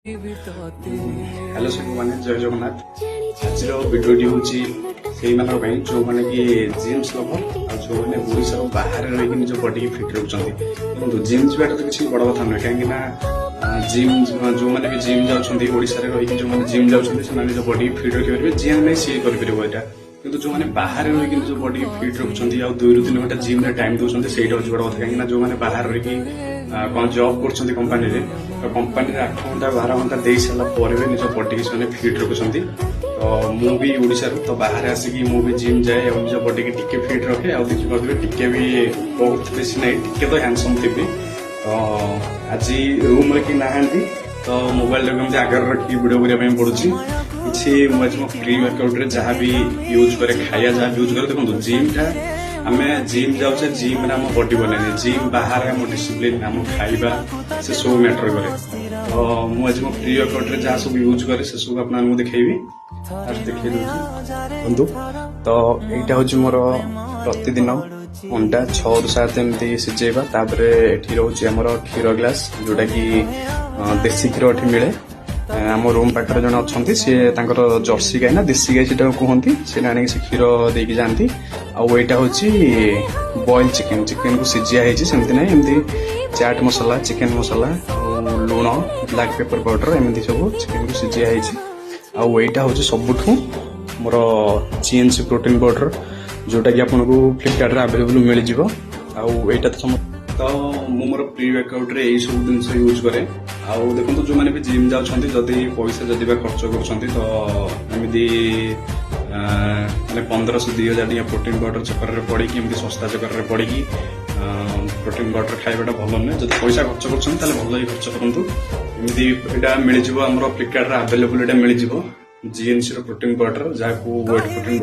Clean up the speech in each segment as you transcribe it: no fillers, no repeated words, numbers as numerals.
Hello सांग मैंने जय जगन्नाथ। आज भिडियोटी हूँ से जो मैंने कि जिम्स लवर और जो मैंने ओडिशा बाहर रही निज बॉडी की फिट रखुच्च। जिम जाटा तो किसी बड़ कथा नुहे कहीं जिम जो मैंने भी जिम जाऊँगी ओडिशा रही जो मैंने जिम जाऊँगी निज बॉडी फिट रखिपारे जी नहीं सी कर किंतु जो मैंने बाहर रही निज बॉडी फिट रखुच्च 2 ରୁ 3 घंटा जिम टाइम दौरान से बड़ कथा कहीं जो मैंने बाहर रही कौन जॉब कर कंपानी तो कंपानी 8 घंटा 12 घंटा दे सारापर निज बॉडी की फिट रखुच्च। तो मुझे ओडिशा तो बाहर आसिकी मुझे जिम जाए और निज बॉडी की टिके फिट रखे और देखिए टिके भी बहुत बेसी ना टिके तो हैंडसम थी। तो आज रूम कि नहांती तो मोबाइल आगे रखी वीडियो करने पड़ुची किसी मो फ्री वर्कआउट जहाँ भी यूज करे खाया जहाँ यूज करे देखो जिम टा आम जिम जाऊे जिम आम बॉडी बने जिम बाहर आम डिसिप्लिन आम खाइबा से सब मैटर करे। तो मुझे मो फ्री वर्कआउट जहाँ सब यूज करे से सब आपको देखी देखिए बंधु। तो यहाँ हूँ मोर प्रतिदिन अंडा 6 ରୁ 7 एमती सिझेबा ये रोचे आम क्षीर ग्लास जोटा कि देसी क्षीर ये मिले आम रूम पाखे जन अच्छा सी जर्सी गाय ना देसी गाय से कहती से आने से क्षीर देकी जाती। आईटा हूँ बॉइल चिकेन चिकेन को सिझा सेमती ना एमती चाट मसला चिकेन मसला लुण ब्लैक पेपर पाउडर एमती सब चिकेन को सिझा आईटा हूँ सबुठ मोर जीएनसी प्रोटीन पाउडर जोटा कि आपको फ्लिपकार्ट अवेलेबल मिल जाए। तो मोर प्री वर्कआउट रे यही सब जिन यूज करे। आउ देखो जो मैंने भी जिम जाऊँगी जदि पैसा जदि खर्च कर तो एमती मैंने 1500 से 2000 प्रोटीन पाउडर चक्कर पड़ी सस्ता चक्कर पड़ी प्रोटीन पाउडर खाइबाटा भल नुहे। जब पैसा खर्च कर भल ही खर्च करूँ एमती यहाँ मिल जाए फ्लिपकार्ट अवेलेबल मिल जाए जीएनसी प्रोटीन पाउडर जहाँ वेट प्रोटीन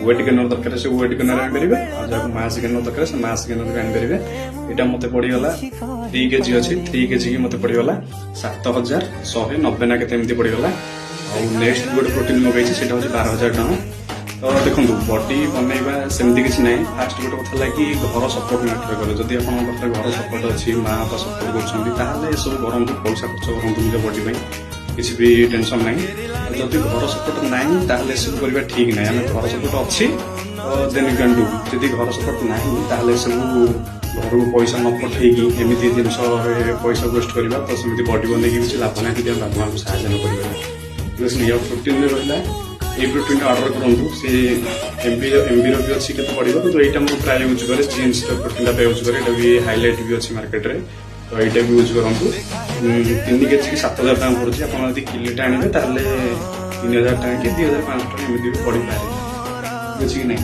वेट गेनर दरकार से वेट गेनर आनीपर जहाँ मास गेनर दरकार से मास गेनर आनीपर यहाँ मत पड़गला 3 kg अच्छी 3 kg की मत पड़गला 7190 ना के पड़गला। और नेक्स्ट गोटे प्रोटीन मगई से 12,000 टଙ୍କା। तो देखो बॉडी बनवा सेमती किसी ना फास्ट गोटे कथा कि घर सपोर्ट मैटर करे जदि आप घर सपोर्ट अच्छी माँ बापा सपोर्ट कर सब करूँ पैसा खर्च करूँ निज बॉडी किसी भी टेंशन ना। जदि घर सपोर्ट ना सब करवा ठीक ना आम घर सपोर्ट अच्छी देन यू कैन डू। जदि घर सपोर्ट ना सब घर को पैसा न पठेगी एमती जिन पैसा वेस्ट करवा तो सेमती बॉडी बन किसी लाभ ना कि बाबा माँ को साहय कर प्रोटीन रहा ये प्रोटीन ऑर्डर करूँ सी एमबी भी अच्छी के पड़ो तो यहाँ मुझे प्राय यूज करे जीन्स प्रोटीन यूज करे भी हाइलाइट भी अच्छी मार्केट में। तो यहाँ भी यूज करूँ 3 kg की 7,000 टଙ୍କା पड़ुଛି आप किलोटा आने 3,000 टଙ୍କା कि 2,500 टଙ୍କା एमती भी पड़ पाए बुझी कि नहीं।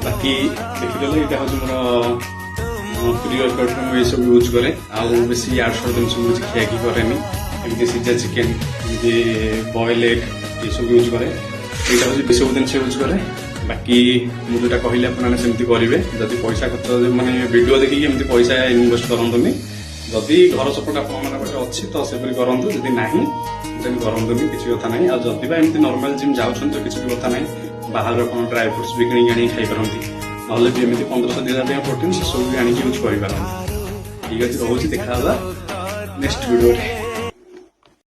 बाकी देखिए यहाँ हूँ मोर प्री वर्कआउट में ये सब यूज करे आउ बेसी आर्ट्स जिन मुझे खियाखी कैनि एमती सिझा चिकेन एमती बॉयल एग ये सब यूज करे यहाँ हूँ सब जिन यूज करे। बाकी मुझे जोटा कहली आपमती करेंगे जदि पैसा खर्च मैंने वीडियो देखिए एमती पैसा इनवेस्ट करनी जदि घर सपोर्ट आप अच्छी तो सेपरी करूँ जदि ना देन करूँ किसी कथा ना। जदि एमती नॉर्मल जिम जाऊँ तो किसी भी कथा ना बाहर कौन ड्राई फ्रुट्स भी किणी आनी खाईपारती ना भी एमती 1500 से 2,000 प्रोटीन सब भी आनिक यूज कर। ठीक अच्छे रोचे देखा नेक्स्ट वीडियो।